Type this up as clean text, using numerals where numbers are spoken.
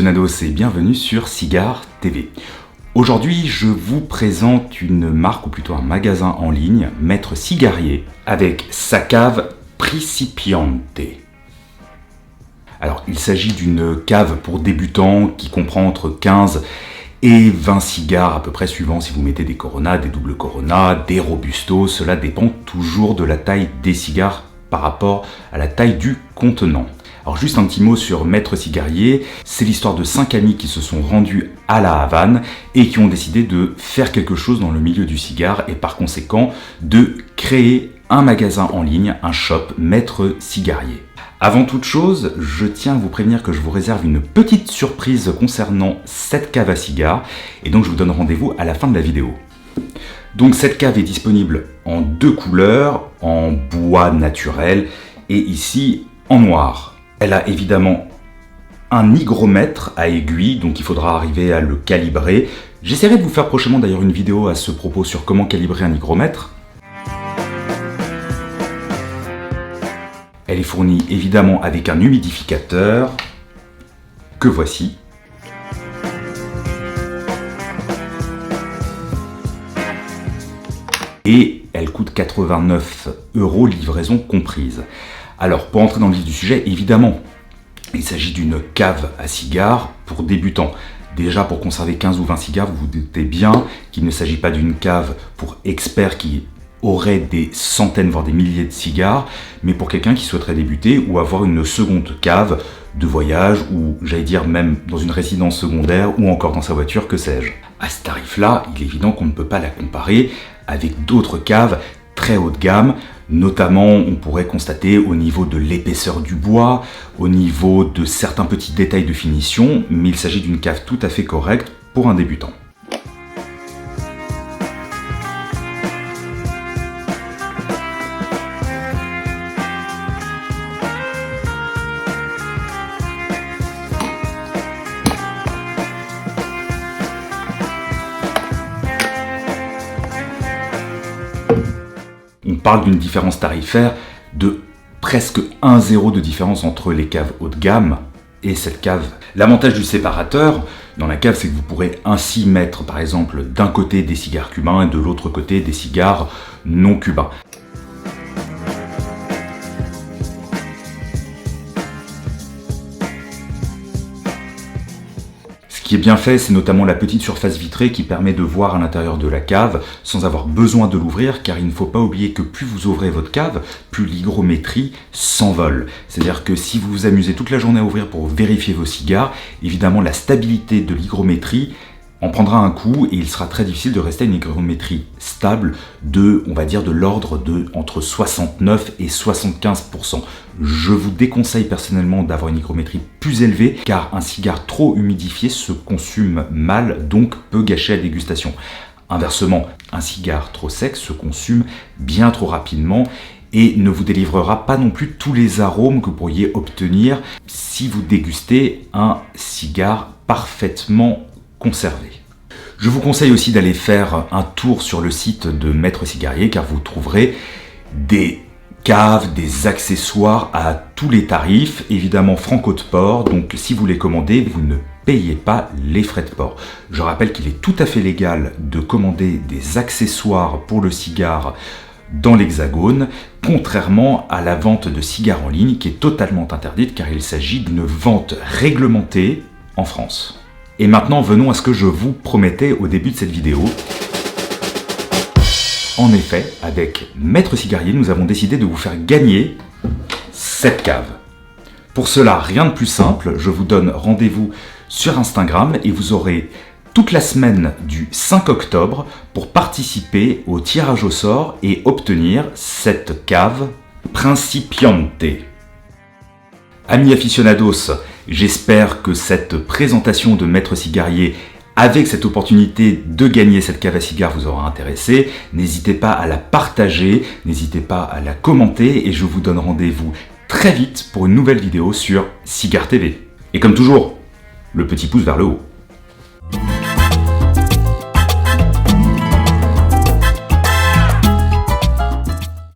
aficionados et bienvenue sur Cigare TV. Aujourd'hui, je vous présente une marque ou plutôt un magasin en ligne, Maître Cigarier, avec sa cave Principiante. Alors, il s'agit d'une cave pour débutants qui comprend entre 15 et 20 cigares à peu près, suivant si vous mettez des Corona, des double Corona, des Robusto. Cela dépend toujours de la taille des cigares par rapport à la taille du contenant. Alors juste un petit mot sur Maître Cigarier, c'est l'histoire de 5 amis qui se sont rendus à La Havane et qui ont décidé de faire quelque chose dans le milieu du cigare et par conséquent de créer un magasin en ligne, un shop Maître Cigarier. Avant toute chose, je tiens à vous prévenir que je vous réserve une petite surprise concernant cette cave à cigares et donc je vous donne rendez-vous à la fin de la vidéo. Donc cette cave est disponible en 2 couleurs, en bois naturel et ici en noir. Elle a évidemment un hygromètre à aiguille, donc il faudra arriver à le calibrer. J'essaierai de vous faire prochainement d'ailleurs une vidéo à ce propos sur comment calibrer un hygromètre. Elle est fournie évidemment avec un humidificateur, que voici. Et elle coûte 89 €, livraison comprise. Alors, pour entrer dans le vif du sujet, évidemment, il s'agit d'une cave à cigares pour débutants. Déjà, pour conserver 15 ou 20 cigares, vous vous doutez bien qu'il ne s'agit pas d'une cave pour experts qui auraient des centaines, voire des milliers de cigares, mais pour quelqu'un qui souhaiterait débuter ou avoir une seconde cave de voyage ou, j'allais dire, même dans une résidence secondaire ou encore dans sa voiture, que sais-je. À ce tarif-là, il est évident qu'on ne peut pas la comparer avec d'autres caves très haut de gamme. Notamment, on pourrait constater au niveau de l'épaisseur du bois, au niveau de certains petits détails de finition, mais il s'agit d'une cave tout à fait correcte pour un débutant. On parle d'une différence tarifaire de presque 1 € de différence entre les caves haut de gamme et cette cave. L'avantage du séparateur dans la cave, c'est que vous pourrez ainsi mettre par exemple d'un côté des cigares cubains et de l'autre côté des cigares non cubains. Ce qui est bien fait, c'est notamment la petite surface vitrée qui permet de voir à l'intérieur de la cave sans avoir besoin de l'ouvrir, car il ne faut pas oublier que plus vous ouvrez votre cave, plus l'hygrométrie s'envole. C'est-à-dire que si vous vous amusez toute la journée à ouvrir pour vérifier vos cigares, évidemment la stabilité de l'hygrométrie en prendra un coup et il sera très difficile de rester à une hygrométrie stable de, on va dire, de l'ordre de entre 69 et 75%. Je vous déconseille personnellement d'avoir une hygrométrie plus élevée car un cigare trop humidifié se consume mal, donc peut gâcher la dégustation. Inversement, un cigare trop sec se consume bien trop rapidement et ne vous délivrera pas non plus tous les arômes que vous pourriez obtenir si vous dégustez un cigare parfaitement conservé. Je vous conseille aussi d'aller faire un tour sur le site de Maître Cigarier car vous trouverez des caves, des accessoires à tous les tarifs, évidemment franco de port, donc si vous les commandez, vous ne payez pas les frais de port. Je rappelle qu'il est tout à fait légal de commander des accessoires pour le cigare dans l'Hexagone, contrairement à la vente de cigares en ligne qui est totalement interdite car il s'agit d'une vente réglementée en France. Et maintenant, venons à ce que je vous promettais au début de cette vidéo. En effet, avec Maître Cigarier, nous avons décidé de vous faire gagner cette cave. Pour cela, rien de plus simple, je vous donne rendez-vous sur Instagram et vous aurez toute la semaine du 5 octobre pour participer au tirage au sort et obtenir cette cave Principiante. Amis aficionados, j'espère que cette présentation de Maître Cigarier avec cette opportunité de gagner cette cave à cigares vous aura intéressé. N'hésitez pas à la partager, n'hésitez pas à la commenter et je vous donne rendez-vous très vite pour une nouvelle vidéo sur Cigare TV. Et comme toujours, le petit pouce vers le haut.